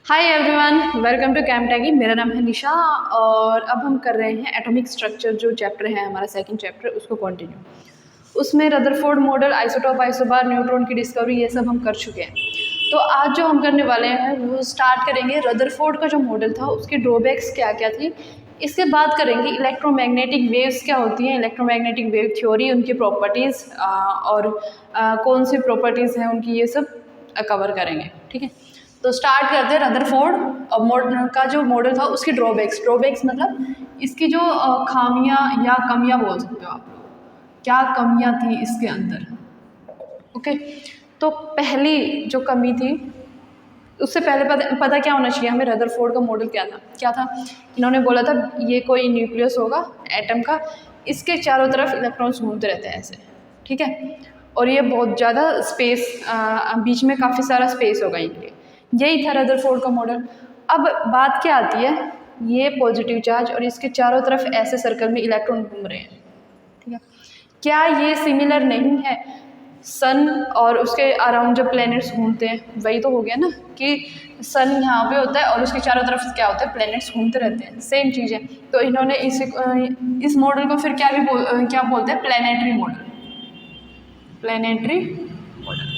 Hi everyone, welcome to कैमटैगी। मेरा नाम है निशा और अब हम कर रहे हैं एटॉमिक स्ट्रक्चर। जो चैप्टर है हमारा सेकंड चैप्टर, उसको कंटिन्यू। उसमें Rutherford model, isotope, isobar, neutron की डिस्कवरी, ये सब हम कर चुके हैं। तो आज जो हम करने वाले हैं वो स्टार्ट करेंगे रदरफोर्ड का जो मॉडल था उसके ड्रॉबैक्स क्या क्या थी। इसके बाद करेंगे इलेक्ट्रोमैग्नेटिक वेव्स क्या होती हैं, इलेक्ट्रोमैग्नेटिक वेव थ्योरी, उनकी प्रॉपर्टीज़ और कौन सी प्रॉपर्टीज़ हैं उनकी, ये सब कवर करेंगे। ठीक है, तो स्टार्ट करते हैं रदरफोर्ड का जो मॉडल था उसके ड्रॉबैक्स मतलब इसकी जो खामियां या कमियां बोल सकते हो आप लोग, क्या कमियां थी इसके अंदर। ओके, तो पहली जो कमी थी, उससे पहले पता क्या होना चाहिए हमें, रदरफोर्ड का मॉडल क्या था। इन्होंने बोला था ये कोई न्यूक्लियस होगा एटम का, इसके चारों तरफ इलेक्ट्रॉन्स घूमते रहते हैं ऐसे। ठीक है, और ये बहुत ज़्यादा स्पेस, बीच में काफ़ी सारा स्पेस होगा इनके। यही था रदरफोर्ड का मॉडल। अब बात क्या आती है, ये पॉजिटिव चार्ज और इसके चारों तरफ ऐसे सर्कल में इलेक्ट्रॉन घूम रहे हैं। ठीक है, क्या ये सिमिलर नहीं है सन और उसके अराउंड जो प्लैनेट्स घूमते हैं? वही तो हो गया ना कि सन यहाँ पे होता है और उसके चारों तरफ क्या होता है, प्लैनेट्स घूमते रहते हैं, सेम चीज़ है। तो इन्होंने इस मॉडल को फिर क्या बोलते हैं, प्लैनेटरी मॉडल। प्लैनेटरी मॉडल,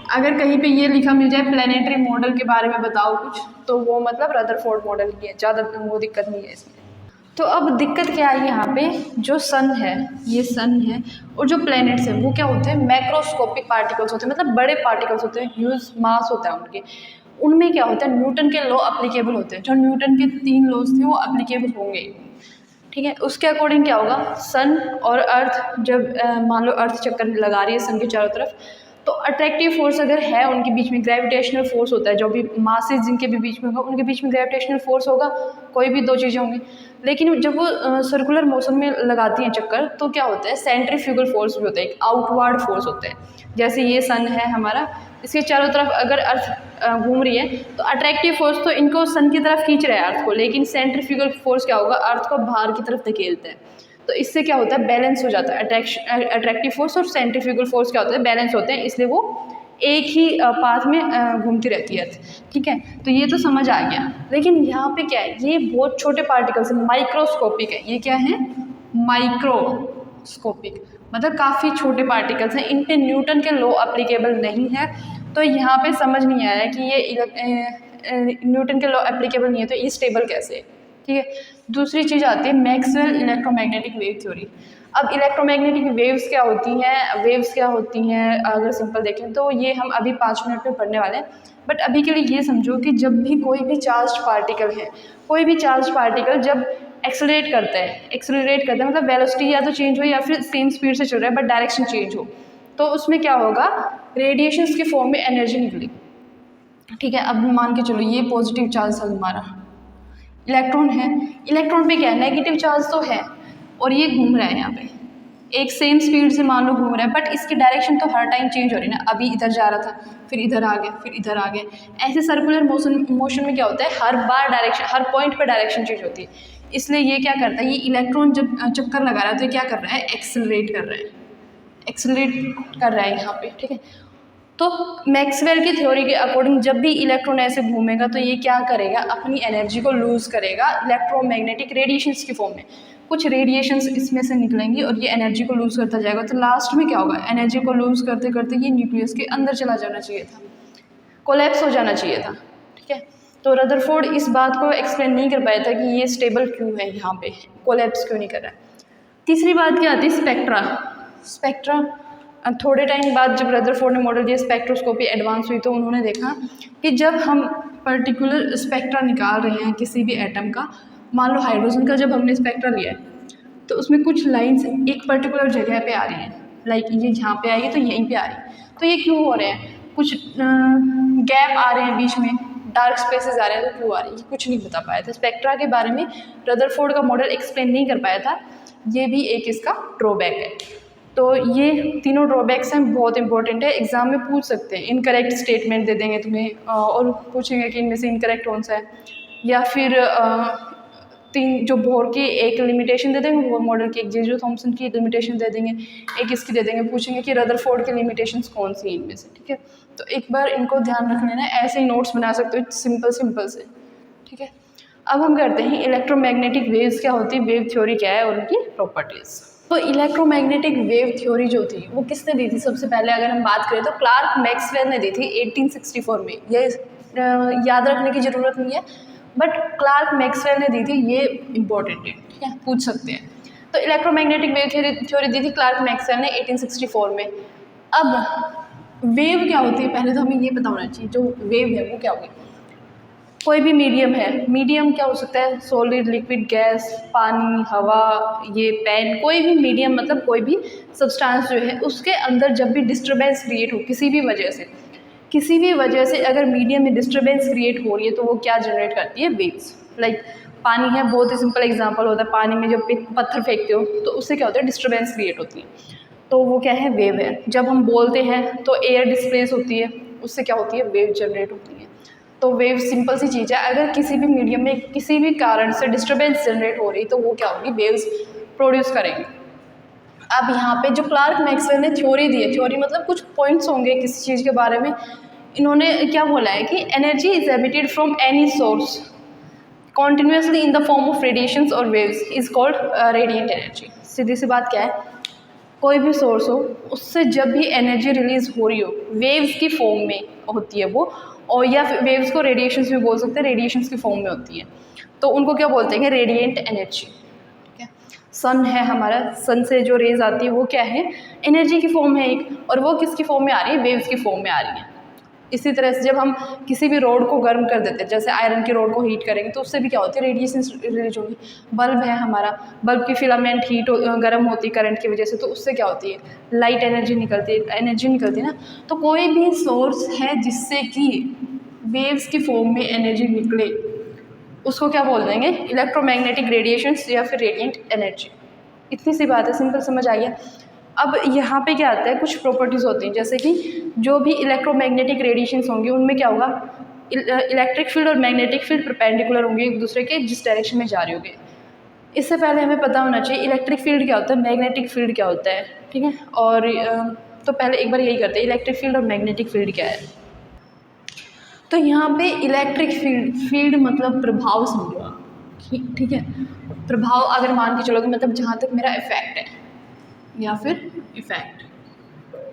अगर कहीं पे ये लिखा मिल जाए प्लैनेटरी मॉडल के बारे में बताओ कुछ, तो वो मतलब रदरफोर्ड मॉडल ही है, ज़्यादा वो दिक्कत नहीं है इसमें। तो अब दिक्कत क्या है यहाँ पे, जो सन है, ये सन है, और जो प्लैनेट्स हैं वो क्या होते हैं, मैक्रोस्कोपिक पार्टिकल्स होते हैं, मतलब बड़े पार्टिकल्स होते हैं, ह्यूज मास होता है उनके। उनमें क्या होता है, न्यूटन के लॉ अप्लीकेबल होते हैं। जो न्यूटन के 3 लॉज थे वो अप्लीकेबल होंगे। ठीक है, उसके अकॉर्डिंग क्या होगा, सन और अर्थ जब मान लो अर्थ चक्कर लगा रही है सन के चारों तरफ, तो अट्रैक्टिव फोर्स अगर है उनके बीच में, ग्रेविटेशनल फोर्स होता है, जो भी मासेस जिनके भी बीच में होगा उनके बीच में ग्रेविटेशनल फोर्स होगा, कोई भी दो चीज़ें होंगी। लेकिन जब वो सर्कुलर मोशन में लगाती हैं चक्कर, तो क्या होता है, सेंट्रीफ्यूगल फोर्स भी होता है, एक आउटवर्ड फोर्स होता है। जैसे ये सन है हमारा, इसके चारों तरफ अगर अर्थ घूम रही है तो अट्रैक्टिव फोर्स तो इनको सन की तरफ खींच रहा है अर्थ को, लेकिन सेंट्रीफ्यूगल फोर्स क्या होगा, अर्थ को बाहर की तरफ धकेलता है। तो इससे क्या होता है, बैलेंस हो जाता है। अट्रैक्टिव फोर्स और सेंट्रीफ्यूगल फोर्स क्या होता है, बैलेंस होते हैं, इसलिए वो एक ही पाथ में घूमती रहती है। ठीक है, तो ये तो समझ आ गया। लेकिन यहाँ पे क्या है, ये बहुत छोटे पार्टिकल्स हैं, माइक्रोस्कोपिक है। ये क्या है, माइक्रोस्कोपिक, मतलब काफ़ी छोटे पार्टिकल्स हैं, इन पे न्यूटन के लॉ अप्लीकेबल नहीं है। तो यहाँ पे समझ नहीं आया कि ये न्यूटन के लॉ एप्लीकेबल नहीं है तो ये स्टेबल कैसे है। ठीक है, दूसरी चीज़ आती है मैक्सवेल इलेक्ट्रोमैग्नेटिक वेव थ्योरी। अब इलेक्ट्रोमैग्नेटिक वेव्स क्या होती हैं अगर सिंपल देखें तो ये हम अभी 5 मिनट में पढ़ने वाले हैं। बट अभी के लिए ये समझो कि जब भी कोई भी चार्ज पार्टिकल जब एक्सेलरेट करता है मतलब वेलोसिटी या तो चेंज हो या फिर सेम स्पीड से चल रहा है बट डायरेक्शन चेंज हो, तो उसमें क्या होगा, रेडिएशंस के फॉर्म में एनर्जी निकलेगी। ठीक है, अब मान के चलो ये पॉजिटिव चार्ज है हमारा, इलेक्ट्रॉन है, इलेक्ट्रॉन पे क्या है, नेगेटिव चार्ज तो है, और ये घूम रहा है यहाँ पे एक सेम स्पीड से, मान लो घूम रहा है, बट इसकी डायरेक्शन तो हर टाइम चेंज हो रही है ना। अभी इधर जा रहा था, फिर इधर आ गया, फिर इधर आ गया। ऐसे सर्कुलर मोशन में क्या होता है, हर बार डायरेक्शन, हर पॉइंट पे डायरेक्शन चेंज होती है। इसलिए ये क्या करता है, ये इलेक्ट्रॉन जब चक्कर लगा रहा है तो ये क्या कर रहा है, एक्सेलरेट कर रहा है यहाँ पे। ठीक है, तो मैक्सवेल की थ्योरी के अकॉर्डिंग जब भी इलेक्ट्रॉन ऐसे घूमेगा तो ये क्या करेगा, अपनी एनर्जी को लूज़ करेगा इलेक्ट्रोमैग्नेटिक रेडिएशंस की फॉर्म में। कुछ रेडिएशंस इसमें से निकलेंगी और ये एनर्जी को लूज़ करता जाएगा। तो लास्ट में क्या होगा, एनर्जी को लूज़ करते करते ये न्यूक्लियस के अंदर चला जाना चाहिए था, कोलैप्स हो जाना चाहिए था। ठीक है, तो रदरफोर्ड इस बात को एक्सप्लेन नहीं कर पाया था कि ये स्टेबल क्यों है, यहाँ पे कोलैप्स क्यों नहीं कर रहा है। तीसरी बात क्या आती है, स्पेक्ट्रा। थोड़े टाइम बाद जब रदरफोर्ड ने मॉडल दिया, स्पेक्ट्रोस्कोपी एडवांस हुई, तो उन्होंने देखा कि जब हम पर्टिकुलर स्पेक्ट्रा निकाल रहे हैं किसी भी एटम का, मान लो हाइड्रोजन का जब हमने स्पेक्ट्रा लिया है तो उसमें कुछ लाइंस एक पर्टिकुलर जगह पे आ रही हैं, लाइक ये यहाँ पे आएगी तो यहीं पे आ रही है। तो ये क्यों हो रहे हैं, कुछ गैप आ रहे हैं बीच में, डार्क स्पेसेस आ रहे हैं, तो क्यों आ रही है, ये कुछ नहीं बता पाया था। स्पेक्ट्रा के बारे में रदरफोर्ड का मॉडल एक्सप्लेन नहीं कर पाया था, ये भी एक इसका ड्रॉबैक है। तो ये तीनों ड्रॉबैक्स हैं, बहुत इंपॉर्टेंट है, एग्जाम में पूछ सकते हैं। इनकरेक्ट स्टेटमेंट दे देंगे तुम्हें और पूछेंगे कि इनमें से इनकरेक्ट कौन सा है, या फिर तीन जो बोर की एक लिमिटेशन दे देंगे, बोर मॉडल की, एक जेजो थॉम्सन की लिमिटेशन दे देंगे, एक इसकी दे देंगे, पूछेंगे कि रदरफोर्ड की लिमिटेशंस कौन सी हैं इनमें से। ठीक है, तो एक बार इनको ध्यान रख लेना, ऐसे ही नोट्स बना सकते हो सिंपल से, ठीक है। अब हम करते हैं इलेक्ट्रोमैग्नेटिक वेव्स क्या होती है, वेव थ्योरी क्या है और उनकी प्रॉपर्टीज़। तो इलेक्ट्रोमैग्नेटिक वेव थ्योरी जो थी वो किसने दी थी, सबसे पहले अगर हम बात करें तो क्लार्क मैक्सवेल ने दी थी 1864 में। ये याद रखने की ज़रूरत नहीं है, बट क्लार्क मैक्सवेल ने दी थी, ये इंपॉर्टेंट है, ठीक है, पूछ सकते हैं। तो इलेक्ट्रोमैग्नेटिक वेव थ्योरी दी थी क्लार्क मैक्सवेल ने 1864 में। अब वेव क्या होती है, पहले तो हमें ये पता होना चाहिए, जो वेव है वो क्या होगी। कोई भी मीडियम है, मीडियम क्या हो सकता है, सॉलिड, लिक्विड, गैस, पानी, हवा, ये पेन, कोई भी मीडियम मतलब कोई भी सब्सटेंस जो है उसके अंदर जब भी डिस्टर्बेंस क्रिएट हो किसी भी वजह से अगर मीडियम में डिस्टर्बेंस क्रिएट हो रही है तो वो क्या जनरेट करती है, वेव्स। लाइक पानी है, बहुत ही सिंपल एग्जांपल होता है, पानी में जब पत्थर फेंकते हो तो उससे क्या होता है, डिस्टर्बेंस क्रिएट होती है, तो वो क्या है, वेव है। जब हम बोलते हैं तो एयर डिस्प्लेस होती है, उससे क्या होती है, वेव जनरेट होती है। तो वेव सिंपल सी चीज़ है, अगर किसी भी मीडियम में किसी भी कारण से डिस्टर्बेंस जनरेट हो रही तो वो क्या होगी, वेव्स प्रोड्यूस करेंगे। अब यहाँ पे जो क्लार्क मैक्सवेल ने थ्योरी दी है, थ्योरी मतलब कुछ पॉइंट्स होंगे किसी चीज़ के बारे में, इन्होंने क्या बोला है कि energy is emitted from any source continuously in the form of radiations और waves is called radiant energy. सीधी सी बात क्या है, कोई भी सोर्स हो उससे जब भी एनर्जी रिलीज हो रही हो वेव्स की फॉर्म में होती है वो, और या फिर वेव्स को रेडिएशंस भी बोल सकते हैं, रेडिएशंस की फॉर्म में होती है, तो उनको क्या बोलते हैं, रेडिएंट एनर्जी, ठीक है। सन है हमारा, सन से जो रेज आती है वो क्या है, एनर्जी की फॉर्म है एक, और वो किसकी फॉर्म में आ रही है, वेव्स की फॉर्म में आ रही है। इसी तरह से जब हम किसी भी रोड को गर्म कर देते हैं, जैसे आयरन की रोड को हीट करेंगे तो उससे भी क्या होती है, रेडिएशन रिलीज होगी। बल्ब है हमारा, बल्ब की फिलामेंट हीट गर्म होती है करंट की वजह से, तो उससे क्या होती है, लाइट एनर्जी निकलती है ना। तो कोई भी सोर्स है जिससे कि वेव्स की फॉर्म में एनर्जी निकले उसको क्या बोल देंगे, इलेक्ट्रोमैग्नेटिक रेडिएशंस या फिर रेडिएंट एनर्जी। इतनी सी बात है, सिंपल समझ आई है। अब यहाँ पे क्या आता है, कुछ प्रॉपर्टीज़ होती हैं, जैसे कि जो भी इलेक्ट्रोमैग्नेटिक रेडिएशंस होंगे उनमें क्या होगा, इलेक्ट्रिक फील्ड और मैग्नेटिक फील्ड परपेंडिकुलर होंगे एक दूसरे के, जिस डायरेक्शन में जा रहे होंगे। इससे पहले हमें पता होना चाहिए इलेक्ट्रिक फील्ड क्या होता है, मैग्नेटिक फील्ड क्या होता है, ठीक है। और तो पहले एक बार यही करते हैं, इलेक्ट्रिक फील्ड और मैग्नेटिक फील्ड क्या है। तो यहाँ पे इलेक्ट्रिक फील्ड मतलब प्रभाव समझो आप, ठीक है। प्रभाव अगर मान के चलोगे मतलब जहाँ तक मेरा इफेक्ट है या फिर इफेक्ट,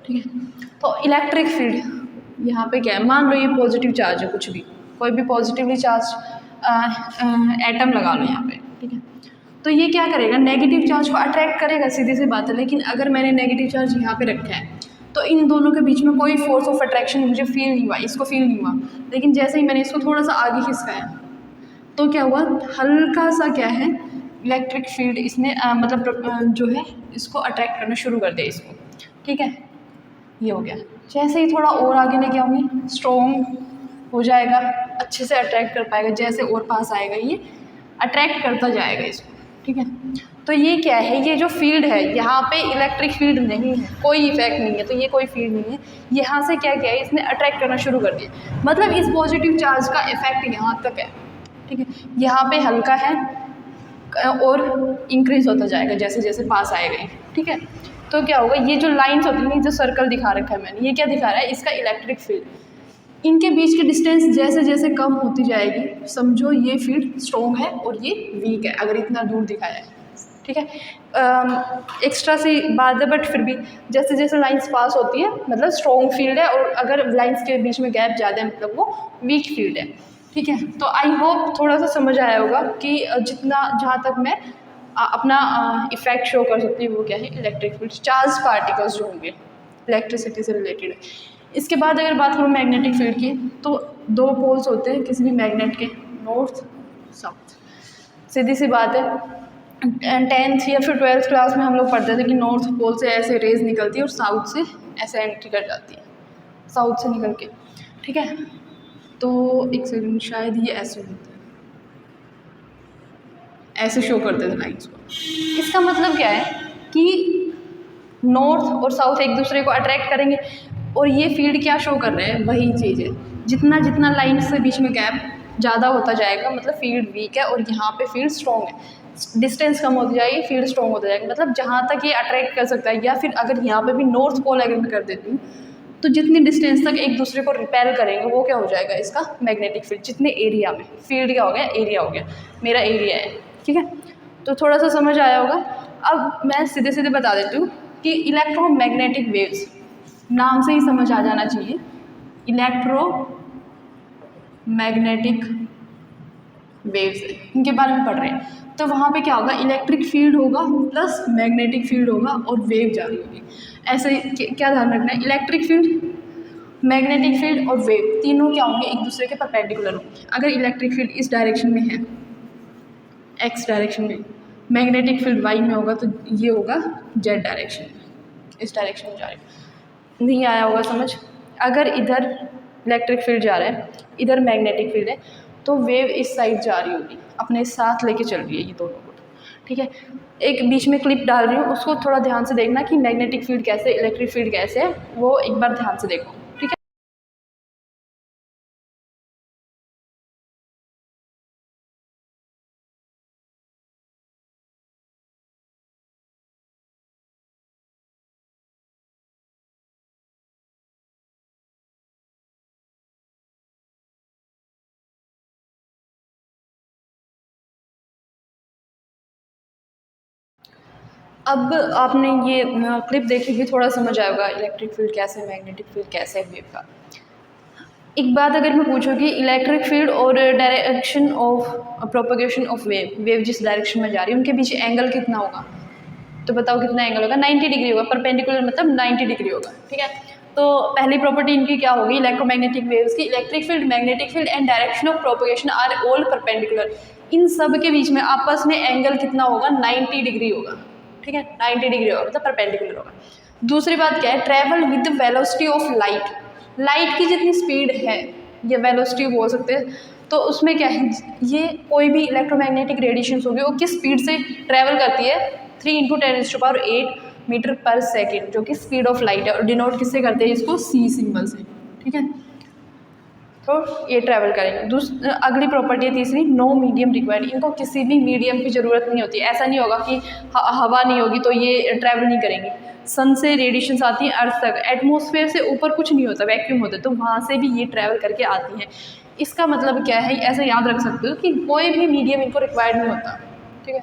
ठीक है। तो इलेक्ट्रिक फील्ड यहाँ पे क्या है, मान लो ये पॉजिटिव चार्ज है, कुछ भी कोई भी पॉजिटिवली चार्ज एटम लगा लो यहाँ पे, ठीक है। तो ये क्या करेगा, नेगेटिव चार्ज को अट्रैक्ट करेगा, सीधी सी बात है। लेकिन अगर मैंने नेगेटिव चार्ज यहाँ पे रखा है तो इन दोनों के बीच में कोई फोर्स ऑफ अट्रैक्शन मुझे फील नहीं हुआ, इसको फील नहीं हुआ। लेकिन जैसे ही मैंने इसको थोड़ा सा आगे खिसकाया तो क्या हुआ, हल्का सा क्या है, इलेक्ट्रिक फील्ड इसने मतलब जो है इसको अट्रैक्ट करना शुरू कर दिया इसको, ठीक है। ये हो गया, जैसे ही थोड़ा और आगे लेके आऊँगी स्ट्रॉन्ग हो जाएगा, अच्छे से अट्रैक्ट कर पाएगा, जैसे और पास आएगा ये अट्रैक्ट करता जाएगा इसको, ठीक है। तो ये क्या है, ये जो फील्ड है यहाँ पे इलेक्ट्रिक फील्ड नहीं है, कोई इफेक्ट नहीं है, तो ये कोई फील्ड नहीं है। यहाँ से क्या किया है, इसने अट्रैक्ट करना शुरू कर दिया, मतलब इस पॉजिटिव चार्ज का इफेक्ट यहाँ तक है, ठीक है। यहाँ पे हल्का है और इंक्रीज होता जाएगा जैसे जैसे पास आएगा, ठीक है। तो क्या होगा, ये जो लाइन्स होती हैं, जो सर्कल दिखा रखा है मैंने, ये क्या दिखा रहा है, इसका इलेक्ट्रिक फील्ड। इनके बीच की डिस्टेंस जैसे जैसे कम होती जाएगी, समझो ये फील्ड स्ट्रॉन्ग है और ये वीक है, अगर इतना दूर दिखाया है, ठीक है। एक्स्ट्रा सी बात है, बट फिर भी जैसे जैसे लाइंस पास होती है मतलब स्ट्रॉन्ग फील्ड है, और अगर लाइंस के बीच में गैप ज़्यादा है मतलब वो वीक फील्ड है, ठीक है। तो आई होप थोड़ा सा समझ आया होगा कि जितना जहाँ तक मैं अपना इफेक्ट शो कर सकती हूँ वो क्या है, इलेक्ट्रिक फील्ड, चार्ज पार्टिकल्स जो होंगे इलेक्ट्रिसिटी से रिलेटेड है। इसके बाद अगर बात करूँ मैग्नेटिक फील्ड की, तो दो पोल्स होते हैं किसी भी मैग्नेट के, नॉर्थ साउथ। सीधी सी बात है, 10th या फिर 12th क्लास में हम लोग पढ़ते थे कि नॉर्थ पोल से ऐसे रेज निकलती है और साउथ से ऐसे एंट्री कर जाती है, साउथ से निकल के, ठीक है। तो एक सेकंड, शायद ये ऐसे होता है, ऐसे शो करते थे लाइन्स को। इसका मतलब क्या है कि नॉर्थ और साउथ एक दूसरे को अट्रैक्ट करेंगे, और ये फील्ड क्या शो कर रहे हैं, वही चीज़ है। जितना जितना लाइन से बीच में गैप ज़्यादा होता जाएगा मतलब फील्ड वीक है, और यहाँ पे फील्ड स्ट्रॉन्ग है। डिस्टेंस कम होती जाएगी, फील्ड स्ट्रॉन्ग होता जाएगा, मतलब जहाँ तक ये अट्रैक्ट कर सकता है। या फिर अगर यहाँ पे भी नॉर्थ पोल अगर मैं कर देती हूँ तो जितनी डिस्टेंस तक एक दूसरे को रिपेल करेंगे वो क्या हो जाएगा, इसका मैग्नेटिक फील्ड। जितने एरिया में, फील्ड क्या हो गया, एरिया हो गया, मेरा एरिया है, ठीक है। तो थोड़ा सा समझ आया होगा। अब मैं सीधे सीधे बता देती हूँ कि इलेक्ट्रोमैग्नेटिक वेव्स, नाम से ही समझ आ जाना चाहिए, इलेक्ट्रोमैग्नेटिक वेव्स इनके बारे में पढ़ रहे हैं। तो वहाँ पे क्या होगा, इलेक्ट्रिक फील्ड होगा प्लस मैग्नेटिक फील्ड होगा और वेव जा रही होगी। ऐसे क्या ध्यान रखना है, इलेक्ट्रिक फील्ड, मैग्नेटिक फील्ड और वेव तीनों क्या होंगे, एक दूसरे के परपेंडिकुलर होंगे। अगर इलेक्ट्रिक फील्ड इस डायरेक्शन में है, एक्स डायरेक्शन में, मैग्नेटिक फील्ड वाई में होगा, तो ये होगा जेड डायरेक्शन में, इस डायरेक्शन में जा रही है। नहीं आया होगा समझ। अगर इधर इलेक्ट्रिक फील्ड जा रहा है, इधर मैग्नेटिक फील्ड है, तो वेव इस साइड जा रही होगी, अपने साथ लेके चल रही है ये दोनों को, ठीक है। एक बीच में क्लिप डाल रही हूँ, उसको थोड़ा ध्यान से देखना कि मैग्नेटिक फील्ड कैसे, इलेक्ट्रिक फील्ड कैसे है, वो एक बार ध्यान से देखो, ठीक है। अब आपने ये क्लिप देखी भी, थोड़ा समझ आएगा इलेक्ट्रिक फील्ड कैसे, मैग्नेटिक फील्ड कैसे है वेव का। एक बात अगर मैं पूछूँगी, इलेक्ट्रिक फील्ड और direction of propagation of wave, wave जिस डायरेक्शन में जा रही है उनके बीच एंगल कितना होगा, तो बताओ कितना एंगल होगा, 90 डिग्री होगा, परपेंडिकुलर मतलब 90 डिग्री होगा, ठीक है। तो पहली प्रॉपर्टी इनकी क्या होगी, इलेक्ट्रोमैग्नेटिक वेव्स की, electric field, magnetic field and direction of propagation are all perpendicular. इन सब के बीच में आपस में एंगल कितना होगा, 90 डिग्री होगा, ठीक है, 90 डिग्री होगा मतलब परपेंडिकुलर होगा। दूसरी बात क्या है, travel with velocity of light, light की जितनी स्पीड है, ये वेलोसिटी बोल सकते हैं, तो उसमें क्या है, ये कोई भी इलेक्ट्रोमैग्नेटिक रेडिएशंस होगी वो किस स्पीड से ट्रैवल करती है, 3 × 10⁸ मीटर पर सेकेंड, जो कि स्पीड ऑफ लाइट है, और डिनोट किससे करते हैं इसको, सी सिंबल से, ठीक है। तो ये ट्रैवल करेंगे। अगली प्रॉपर्टी है तीसरी, नो मीडियम रिक्वायर्ड, इनको किसी भी मीडियम की ज़रूरत नहीं होती। ऐसा नहीं होगा कि हवा नहीं होगी तो ये ट्रैवल नहीं करेंगी। सन से रेडिएशंस आती हैं अर्थ तक, एटमॉस्फेयर से ऊपर कुछ नहीं होता, वैक्यूम होता है, तो वहाँ से भी ये ट्रैवल करके आती हैं। इसका मतलब क्या है, ऐसा याद रख सकते हो कि कोई भी मीडियम इनको रिक्वायर्ड नहीं होता, ठीक है।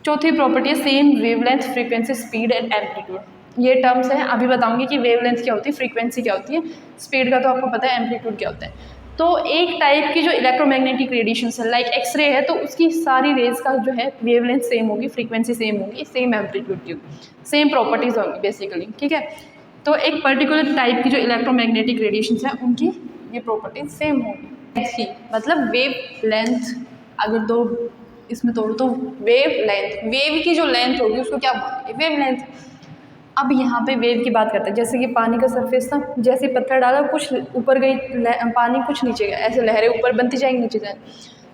चौथी प्रॉपर्टी है same wavelength, frequency, speed and amplitude. ये टर्म्स हैं, अभी बताऊंगी कि वेवलेंथ क्या होती है, फ्रीक्वेंसी क्या होती है, स्पीड का तो आपको पता है, एम्पलीट्यूड क्या होता है। तो एक टाइप की जो इलेक्ट्रोमैग्नेटिक रेडिएशन है, लाइक एक्सरे है, तो उसकी सारी रेज का जो है वेवलेंथ सेम होगी, फ्रीक्वेंसी सेम होगी, सेम एम्पलीट्यूड की होगी, सेम प्रॉपर्टीज होंगी बेसिकली, ठीक है। तो एक पर्टिकुलर टाइप की जो इलेक्ट्रोमैग्नेटिक रेडिएशन है उनकी ये प्रॉपर्टीज सेम होंगी, मतलब वेव लेंथ, अगर दो इसमें तोड़ो तो वेव लेंथ, वेव की जो लेंथ होगी उसको क्या बोलेंगे, वेव लेंथ। अब यहाँ पे वेव की बात करते हैं, जैसे कि पानी का सरफेस था, जैसे पत्थर डाला कुछ ऊपर गई पानी, कुछ नीचे गया, ऐसे लहरें ऊपर बनती जाएंगी नीचे जाएंगी।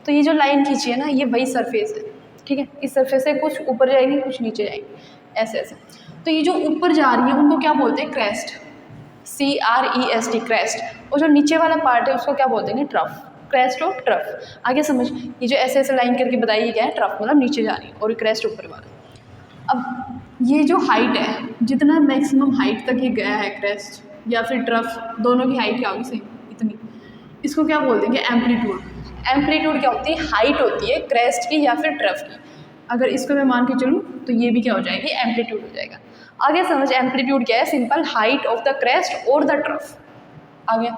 तो ये जो लाइन खींची है ना, ये वही सरफेस है, ठीक है। इस सरफेस से कुछ ऊपर जाएंगी कुछ नीचे जाएंगी, ऐसे ऐसे। तो ये जो ऊपर जा रही है उनको क्या बोलते हैं, क्रेस्ट, CREST, क्रेस्ट। और जो नीचे वाला पार्ट है उसको क्या बोलते हैं, ट्रफ, क्रेस्ट और ट्रफ। आगे समझ, ये जो ऐसे ऐसे लाइन करके बताइए क्या है, ट्रफ मतलब नीचे जा रही है और क्रेस्ट ऊपर वाला। अब ये जो हाइट है, जितना मैक्सिमम हाइट तक ये गया है क्रेस्ट या फिर ट्रफ, दोनों की हाइट क्या होगी, सेम इतनी, इसको क्या बोल देंगे, एम्पलीट्यूड। एम्पलीट्यूड क्या होती है, हाइट होती है क्रेस्ट की या फिर ट्रफ की। अगर इसको मैं मान के चलूँ तो ये भी क्या हो जाएगी, एम्पलीट्यूड हो जाएगा। आगे समझ, एम्पलीट्यूड क्या है, simple height of the crest और द ट्रफ। आगे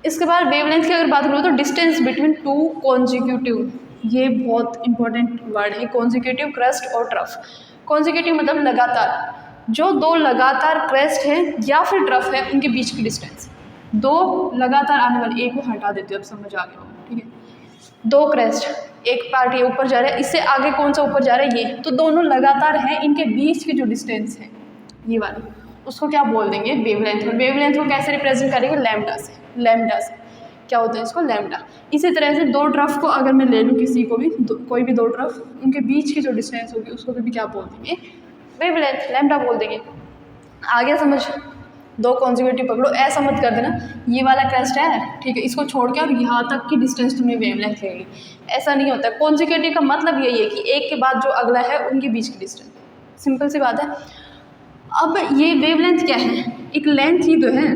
इसके बाद वेवलेंथ की अगर बात करूँ तो डिस्टेंस बिटवीन टू कॉन्जिक्यूटिव, ये बहुत इंपॉर्टेंट वर्ड है, कॉन्जिक्यूटिव क्रेस्ट और ट्रफ। कॉन्जिक्यूटिव मतलब लगातार, जो दो लगातार क्रेस्ट है या फिर ट्रफ है उनके बीच की डिस्टेंस। दो लगातार आने वाले, एक को हटा देते हो, अब समझ आ गया होगा, ठीक है। दो क्रेस्ट, एक पार्ट ये ऊपर जा रहा है, इससे आगे कौन सा ऊपर जा रहा है, ये, तो दोनों लगातार हैं, इनके बीच की जो डिस्टेंस है ये वाली, उसको क्या बोल देंगे, वेवलेंथ। और वेवलेंथ को कैसे रिप्रेजेंट करेंगे, लैम्डा से, लैम्डा से क्या होता है इसको, लैम्डा। इसी तरह से दो ट्रफ को अगर मैं ले लूँ, किसी को भी कोई भी दो ट्रफ, उनके बीच की जो डिस्टेंस होगी उसको भी क्या बोल देंगे, वेवलेंथ, लैम्डा बोल देंगे। आगे समझ, दो कॉन्जिक्यूटिव पकड़ो, ऐसा मत कर देना ये वाला क्रेस्ट है, ठीक है, इसको छोड़ के और यहाँ तक की डिस्टेंस तुम्हें वेवलेंथ लेगी, ऐसा नहीं होता। कॉन्जिक्यूटिव का मतलब यही है कि एक के बाद जो अगला है उनके बीच की डिस्टेंस, सिंपल सी बात है। अब ये वेवलेंथ क्या है, एक लेंथ ही तो है,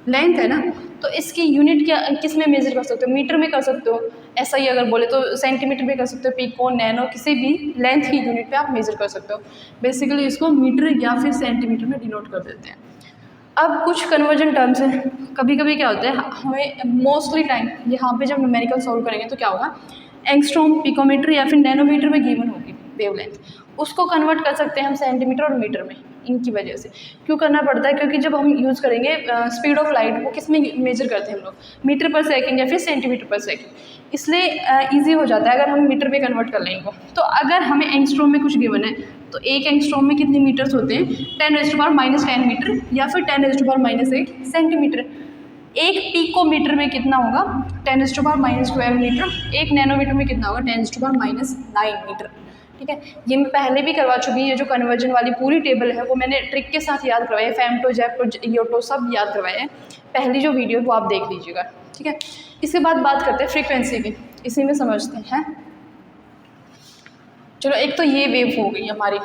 लेंथ है ना, तो इसकी यूनिट क्या किस में मेजर कर सकते हो? मीटर में कर सकते हो। ऐसा ही अगर बोले तो सेंटीमीटर में कर सकते हो, पिको, नैनो, किसी भी लेंथ की यूनिट पे आप मेजर कर सकते हो। बेसिकली इसको मीटर या फिर सेंटीमीटर में डिनोट कर देते हैं। अब कुछ कन्वर्जन टर्म्स हैं। कभी कभी क्या होता है, हमें मोस्टली टाइम यहाँ पे जब न्यूमेरिकल सॉल्व करेंगे तो क्या होगा, एंगस्ट्रॉम, पिकोमीटर या फिर नैनोमीटर में गिवन होगी वेवलेंथ, उसको कन्वर्ट कर सकते हैं हम सेंटीमीटर और मीटर में। इनकी वजह से क्यों करना पड़ता है, क्योंकि जब हम यूज़ करेंगे स्पीड ऑफ लाइट, वो किस में मेजर करते हैं हम लोग, मीटर पर सेकेंड या फिर सेंटीमीटर पर सेकेंड, इसलिए ईजी हो जाता है अगर हम मीटर में कन्वर्ट कर लेंगे। तो अगर हमें एंगस्ट्रॉम में कुछ गिवन है तो एक एंगस्ट्रॉम में कितने मीटर्स होते हैं, 10⁻⁻10 मीटर या फिर 10⁻⁸ सेंटीमीटर। एक पिकोमीटर में कितना होगा, 10⁻⁻12 मीटर। एक नैनोमीटर में कितना होगा, 10⁻⁹ मीटर। ठीक है, ये मैं पहले भी करवा चुकी हूँ। ये जो कन्वर्जन वाली पूरी टेबल है वो मैंने ट्रिक के साथ याद करवाई है, फेमटो, जेप्टो, योटो सब याद करवाए हैं। पहली जो वीडियो वो आप देख लीजिएगा। ठीक है, इसके बाद बात करते हैं फ्रीक्वेंसी की, इसी में समझते हैं। चलो, एक तो ये वेव हो गई हमारी।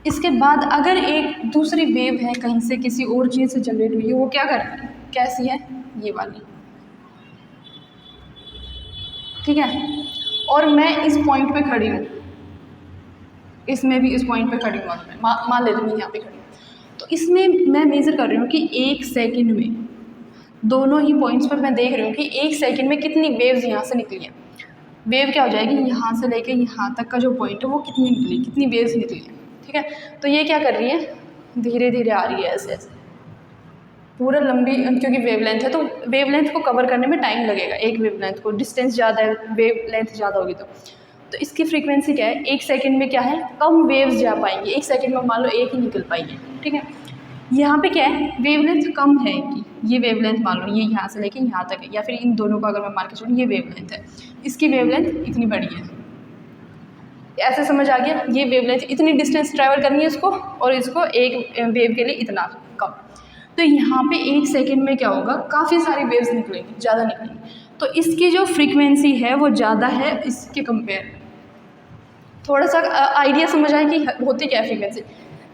इसके बाद अगर एक दूसरी वेव है कहीं से, किसी और चीज़ से जनरेट हुई है, वो क्या कर रही है, कैसी है, ये वाली। ठीक है, और मैं इस पॉइंट पे खड़ी हूँ, इसमें भी इस पॉइंट पे खड़ी हूँ, और मैं मान लेती हूँ यहाँ पे खड़ी हूँ। तो इसमें मैं मेज़र कर रही हूँ कि एक सेकंड में, दोनों ही पॉइंट्स पर मैं देख रही हूँ कि एक सेकंड में कितनी वेव्स यहाँ से निकली हैं। वेव क्या हो जाएगी, यहाँ से लेके यहाँ तक का जो पॉइंट है वो कितनी निकली, कितनी वेव्स निकली है। ठीक है, तो ये क्या कर रही है, धीरे धीरे आ रही है ऐसे ऐसे पूरा लंबी, क्योंकि वेवलेंथ है तो वेवलेंथ को कवर करने में टाइम लगेगा। एक वेवलेंथ को, डिस्टेंस ज़्यादा है, वेवलेंथ ज़्यादा होगी तो इसकी फ्रीक्वेंसी क्या है, एक सेकंड में क्या है, कम वेव्स जा पाएंगी। एक सेकंड में मान लो एक ही निकल पाएंगे। ठीक है, यहाँ पे क्या है, वेवलेंथ कम है इनकी। ये वेवलेंथ मान लो ये यहाँ से लेके यहाँ तक है, या फिर इन दोनों को अगर मैं मान के चलूँ, ये वेवलेंथ है, इसकी वेवलेंथ इतनी बड़ी है। ऐसे समझ आ गया, ये वेवलेंथ इतनी डिस्टेंस ट्रैवल करनी है इसको, और इसको एक वेव के लिए इतना कम। तो यहाँ पे एक सेकंड में क्या होगा, काफ़ी सारी वेव्स निकलेंगी, ज़्यादा निकलेंगी। तो इसकी जो फ्रीक्वेंसी है वो ज़्यादा है इसके कंपेयर में। थोड़ा सा आइडिया समझ आए कि होती क्या है फ्रीक्वेंसी।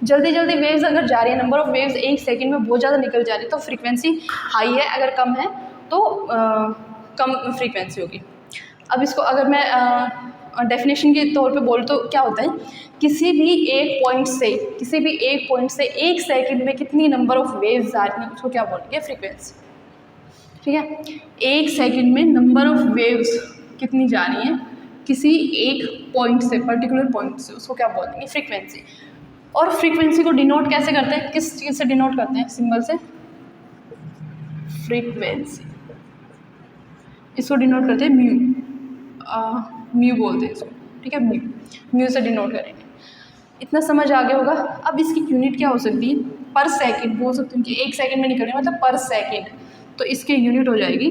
जल्दी जल्दी वेव्स अगर जा रही है, नंबर ऑफ वेव्स एक सेकंड में बहुत ज़्यादा निकल जा रही है, तो फ्रीक्वेंसी हाई है। अगर कम है तो कम फ्रीक्वेंसी होगी। अब इसको अगर मैं डेफिनेशन के तौर पे बोल तो क्या होता है, किसी भी एक पॉइंट से एक सेकंड में कितनी नंबर ऑफ वेव्स आ रही हैं, उसको क्या बोलेंगे, फ्रीक्वेंसी। ठीक है, एक सेकंड में नंबर ऑफ वेव्स कितनी जा रही हैं किसी एक पॉइंट से, पर्टिकुलर पॉइंट से, उसको क्या बोलेंगे, फ्रीक्वेंसी। और फ्रीक्वेंसी को डिनोट कैसे करते हैं, किस चीज़ से डिनोट करते हैं, सिंबल से, फ्रीक्वेंसी। इसको डिनोट करते हैं म्यू बोलते हैं इसको। ठीक है, म्यू से डिनोट करेंगे। इतना समझ आ गया होगा। अब इसकी यूनिट क्या हो सकती है, पर सेकंड बोल सकते हैं कि एक सेकंड में निकल रही है, मतलब पर सेकंड। तो इसकी यूनिट हो जाएगी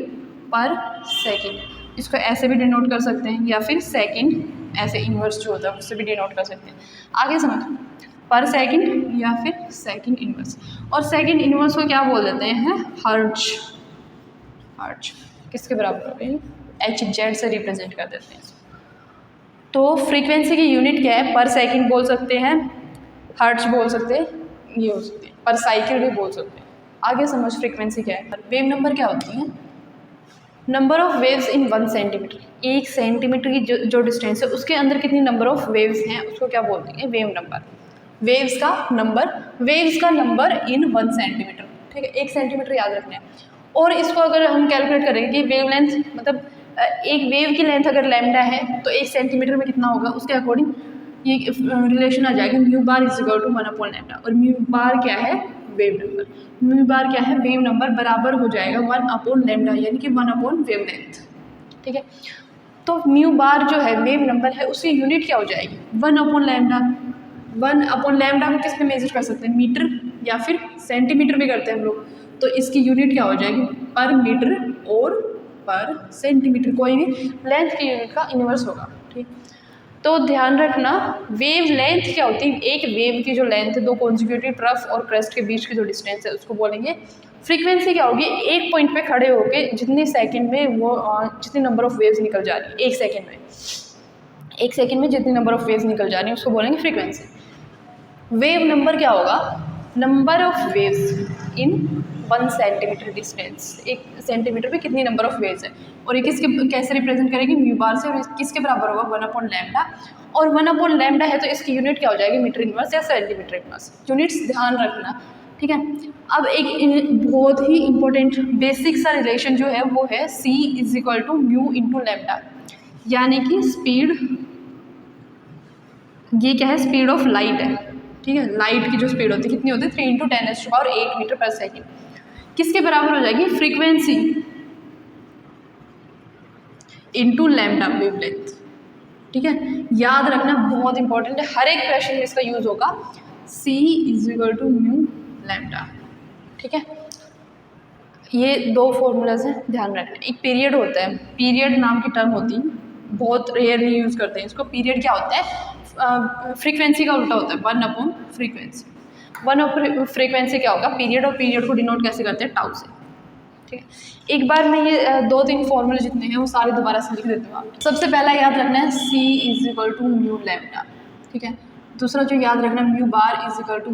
पर सेकंड। इसको ऐसे भी डिनोट कर सकते हैं, या फिर सेकंड ऐसे इन्वर्स जो होता है उससे भी डिनोट कर सकते हैं। आगे समझ, पर सेकंड या फिर सेकंड इन्वर्स। और सेकंड इन्वर्स को क्या बोल देते हैं, हर्ट्ज। हर्ट्ज किसके बराबर हो गई, HZ से रिप्रेजेंट कर देते हैं। तो फ्रीक्वेंसी की यूनिट क्या है, पर सेकंड बोल सकते हैं, हर्ट्ज बोल सकते हैं, ये हो सकते हैं, पर साइकिल भी बोल सकते हैं। आगे समझ फ्रीक्वेंसी क्या है। वेव नंबर क्या होती है, number of waves in 1 centimetre. एक सेंटीमीटर की जो डिस्टेंस है उसके अंदर कितनी नंबर ऑफ वेव्स हैं, उसको क्या बोलते हैं, वेव नंबर। वेव्स का नंबर इन 1 सेंटीमीटर। ठीक है, 1 सेंटीमीटर याद रखना है। और इसको अगर हम कैलकुलेट करेंगे कि वेवलेंथ, मतलब एक वेव की लेंथ अगर लैम्डा है तो 1 सेंटीमीटर में कितना होगा, उसके अकॉर्डिंग ये रिलेशन आ जाएगा, mu bar is equal to 1/λ। और म्यू बार क्या है, वेव नंबर। म्यू बार क्या है, वेव नंबर, बराबर हो जाएगा 1/λ, यानी कि 1 वेव लेंथ। ठीक है, तो म्यू बार जो है वेव नंबर है, उसकी यूनिट क्या हो जाएगी, 1/λ। 1/λ को किस में मेजर कर सकते हैं, मीटर या फिर सेंटीमीटर में करते हैं हम लोग। तो इसकी यूनिट क्या हो जाएगी, पर मीटर और पर सेंटीमीटर, कोई भी लेंथ की यूनिट का इन्वर्स होगा। ठीक, तो ध्यान रखना, वेव लेंथ क्या होती है, एक वेव की जो लेंथ है, 2 कॉन्जिक्यूटिव ट्रफ और क्रेस्ट के बीच की जो डिस्टेंस है उसको बोलेंगे। फ्रीक्वेंसी क्या होगी, एक पॉइंट पे खड़े होके जितनी सेकंड में वो जितनी नंबर ऑफ वेव्स निकल जा रही है, एक सेकंड में जितनी नंबर ऑफ वेव्स निकल जा रही है उसको बोलेंगे फ्रीक्वेंसी। वेव नंबर क्या होगा, number of waves in 1 centimetre distance, 1 centimetre पे कितनी नंबर ऑफ वेव्स है, और ये किसके कैसे रिप्रेजेंट करेगी, म्यू बार से, और किसके बराबर होगा 1/λ, और 1/λ है तो इसकी यूनिट क्या हो जाएगी, मीटर इनवर्स या सेंटीमीटर इनवर्स, यूनिट्स ध्यान रखना, ठीक है। अब एक बहुत ही इंपॉर्टेंट बेसिक सा रिलेशन जो है वो है c = म्यू इंटू लैम्डा, यानी कि स्पीड, ये क्या है, स्पीड ऑफ लाइट है, ठीक है। लाइट की जो स्पीड होती है कितनी होती है, 3 × 10⁸ मीटर पर सेकेंड, किसके बराबर हो जाएगी, फ्रीक्वेंसी इंटू लैम्डा वेवलेंथ, ठीक है। याद रखना बहुत इंपॉर्टेंट है, हर एक क्वेश्चन में इसका यूज होगा, c = म्यू लैम्डा, ठीक है। ये 2 फॉर्मूलाज हैं, ध्यान रखना। एक पीरियड होता है, पीरियड नाम की टर्म होती है, बहुत रेयरली यूज़ करते हैं इसको। पीरियड क्या होता है, फ्रीक्वेंसी का उल्टा होता है, 1/फ्रीक्वेंसी। 1/फ्रीक्वेंसी क्या होगा, पीरियड, और पीरियड को डिनोट कैसे करते हैं, टाउ से, ठीक है। एक बार मैं ये 2-3 फॉर्मूले जितने हैं वो सारे दोबारा से लिख देती हूँ आपको। सबसे पहला याद रखना है c = म्यू लैम्डा, ठीक है। दूसरा जो याद रखना है, म्यू बार =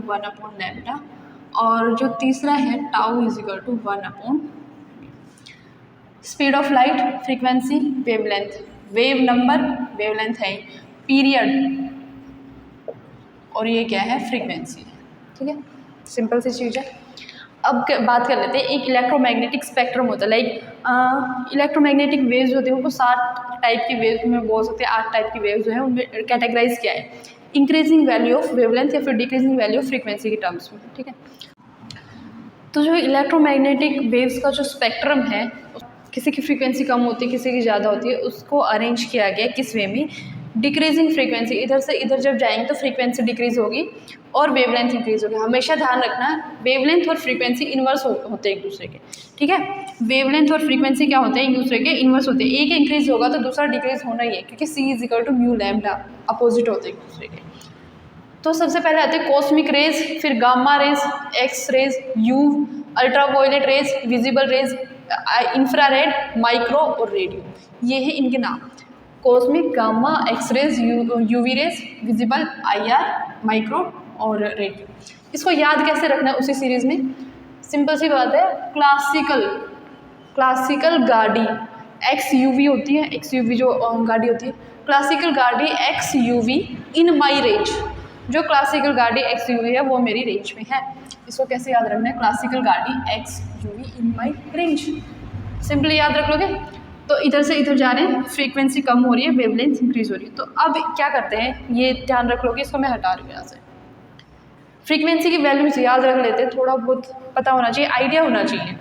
1/λ, और जो तीसरा है tau = 1/, speed of light, frequency, wavelength, wave number, wavelength है, पीरियड, और ये क्या है, फ्रीक्वेंसी, ठीक है। सिंपल सी चीज़ है। अब बात कर लेते हैं, एक इलेक्ट्रोमैग्नेटिक स्पेक्ट्रम होता है, लाइक इलेक्ट्रोमैग्नेटिक वेव्स होती हैं, उनको 7 टाइप की वेव्स में बोल सकते हैं, 8 टाइप की वेव्स जो है उनमें कैटेगराइज किया है, इंक्रीजिंग वैल्यू ऑफ वेवलेंथ या फिर डिक्रीजिंग वैल्यू ऑफ फ्रीक्वेंसी के टर्म्स में, ठीक है। तो जो इलेक्ट्रोमैग्नेटिक वेव्स का जो स्पेक्ट्रम है, किसी की फ्रीक्वेंसी कम होती है, किसी की ज़्यादा होती है, उसको अरेंज किया गया किस वे में, डिक्रीजिंग फ्रीक्वेंसी, इधर से इधर जब जाएंगे तो फ्रीक्वेंसी डिक्रीज होगी और वेवलेंथ इंक्रीज होगी। हमेशा ध्यान रखना, वेवलेंथ और फ्रीक्वेंसी इन्वर्स होते हैं एक दूसरे के, ठीक है। वेवलेंथ और फ्रीक्वेंसी क्या होते हैं, एक दूसरे के इन्वर्स होते हैं, एक इंक्रीज होगा तो दूसरा डिक्रीज होना ही है, क्योंकि c = म्यू लैम्डा, अपोजिट होते हैं एक दूसरे के। तो सबसे पहले आते हैं कॉस्मिक रेज, फिर gamma rays, X rays, U, ultraviolet rays, visible rays, infrared, micro और रेडियो, ये है इनके नाम, cosmic, gamma, X rays, UV rays, visible, IR, micro और रेडियो। इसको याद कैसे रखना है उसी सीरीज में, सिंपल सी बात है, क्लासिकल गाड़ी XUV होती है, XUV जो गाड़ी होती है, क्लासिकल गाड़ी XUV इन माई रेंज, जो क्लासिकल गाड़ी XUV है वो मेरी रेंज में है। इसको कैसे याद रखना है, क्लासिकल गाड़ी XUV इन माई रेंज, सिंपली याद रख लोगे। तो इधर से इधर जा रहे हैं, फ्रीक्वेंसी कम हो रही है, वेवलेंथ इंक्रीज हो रही है। तो अब क्या करते हैं, ये ध्यान रख लोगे, इसको मैं हटा रही हूँ यहाँ से। फ्रीक्वेंसी की वैल्यूज याद रख लेते हैं, थोड़ा बहुत पता होना चाहिए, आइडिया होना चाहिए,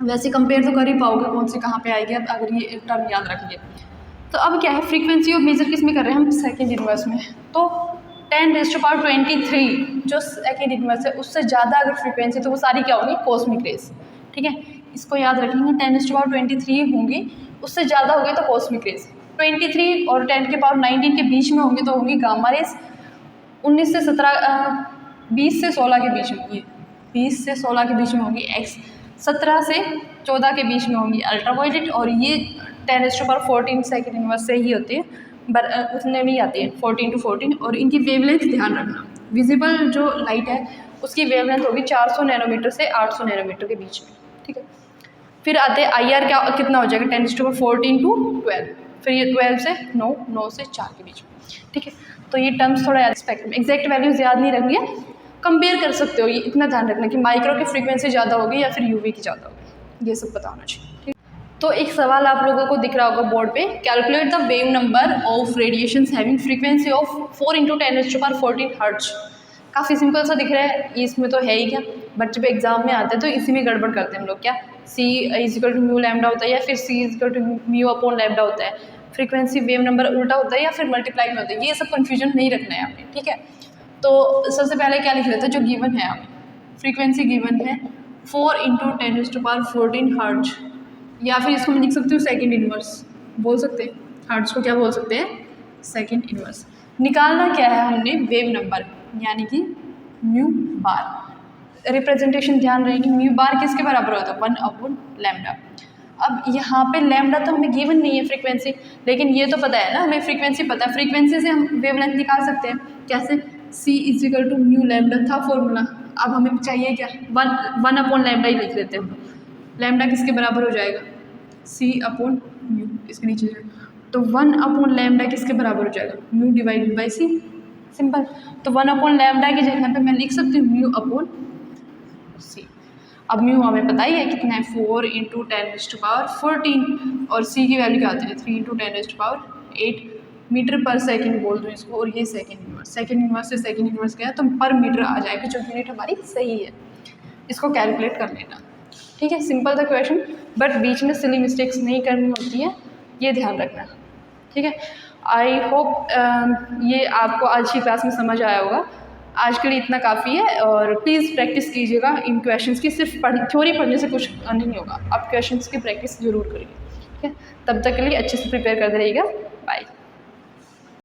वैसे कंपेयर तो कर ही पाओगे कौन सी कहाँ पे आएगी अब अगर ये टर्म याद रख लिए। तो अब क्या है, फ्रीक्वेंसी और मेजर किस में कर रहे हैं हम, सेकेंड इनवर्स में। तो 10⁻23 जो सेकेंड इनवर्स है, उससे ज़्यादा अगर फ्रीक्वेंसी तो वो सारी क्या होगी, कॉस्मिक रेज, ठीक है। इसको याद रखेंगे, 10⁻23 होंगी, उससे ज़्यादा होगी तो कॉस्मिक रेज, 23 और 10⁻19 के बीच में होंगी तो होंगी गामा रेज, 19 से 17 20 से 16 के बीच में होंगी, 20 से 16 के बीच में होंगी एक्स, 17 से 14 के बीच में होंगी अल्ट्रावायलेट, और ये 10⁻14 सेकेंड इनवर्स से ही होती है, उतने में ही आती है 14 to 14। और इनकी वेवलेंथ ध्यान रखना, विजिबल जो लाइट है उसकी वेवलेंथ होगी 400 नैनोमीटर से 800 नैनोमीटर के बीच में, ठीक है। फिर आते हैं IR, क्या कितना हो जाएगा, 10⁻14 to 12, फिर ये 12 से 9 से 4 के बीच में, ठीक है। तो ये टर्म्स थोड़ा याद, स्पेक्ट्रम एग्जैक्ट वैल्यूज याद नहीं रखनी है, कंपेयर कर सकते हो, ये इतना ध्यान रखना कि माइक्रो की फ्रीक्वेंसी ज़्यादा होगी या फिर UV की ज़्यादा होगी, ये सब पता होना चाहिए, ठीक। तो एक सवाल आप लोगों को दिख रहा होगा बोर्ड पे, calculate the wave number of radiations having frequency of 4 × 10⁻14 hertz. काफ़ी सिंपल सा दिख रहा है, इसमें तो है ही क्या, बट जब एग्जाम में आते हैं तो इसी में गड़बड़ करते हैं हम लोग, क्या c = म्यू लैम्डा होता है या फिर c = μ/λ होता है, फ्रीक्वेंसी वेव नंबर उल्टा होता है या फिर मल्टीप्लाई में होता है, ये सब कन्फ्यूजन नहीं रखना है आपने, ठीक है। तो सबसे पहले क्या लिख लेते हैं, जो गिवन है हमें, फ्रीक्वेंसी गिवन है 4 × 10⁻14 हर्ट्ज, या फिर इसको मैं लिख सकती हूँ सेकेंड इनवर्स, बोल सकते हैं हर्ट्ज को क्या बोल सकते हैं, सेकेंड इनवर्स। निकालना क्या है हमने, वेव नंबर, यानी कि म्यू बार, रिप्रेजेंटेशन ध्यान रहेगी, म्यू बार किसके बराबर होता है, 1/λ। अब यहाँ पे लैम्डा तो हमें गिवन नहीं है फ्रीक्वेंसी, लेकिन ये तो पता है ना, हमें फ्रीक्वेंसी पता है, फ्रीक्वेंसी से हम वेवलेंथ निकाल सकते हैं, कैसे, c = म्यू लैम्डा था फॉर्मूला, अब हमें चाहिए क्या, वन अपॉन लैम्डा ही लिख लेते हैं। लैम्डा किसके बराबर हो जाएगा, सी अपॉन म्यू, इसके नीचे जाएगा। तो 1 अपॉन लैम्डा किसके बराबर हो जाएगा, mu divided by c, simple. तो 1 अपॉन लैम्डा की जगह पे मैं लिख सकती हूँ म्यू अपॉन सी। अब म्यू हमें पता ही है कितना है, 4 × 10⁻14 और सी की वैल्यू क्या आती है 3 × 10⁸ मीटर पर सेकंड बोल दो इसको, और ये सेकंड इन्वर्स से सेकंड इन्वर्स गया तो पर मीटर आ जाएगा, जो यूनिट हमारी सही है। इसको कैलकुलेट कर लेना, ठीक है। सिंपल था क्वेश्चन, बट बीच में सिली मिस्टेक्स नहीं करनी होती है, ये ध्यान रखना, ठीक है। आई होप ये आपको आज की क्लास में समझ आया होगा। आज के लिए इतना काफ़ी है, और प्लीज़ प्रैक्टिस कीजिएगा इन क्वेश्चंस की। सिर्फ थ्योरी पढ़ने से कुछ नहीं होगा, आप क्वेश्चंस की प्रैक्टिस जरूर करिए, ठीक है। तब तक के लिए अच्छे से प्रिपेयर करते रहिएगा। बाय।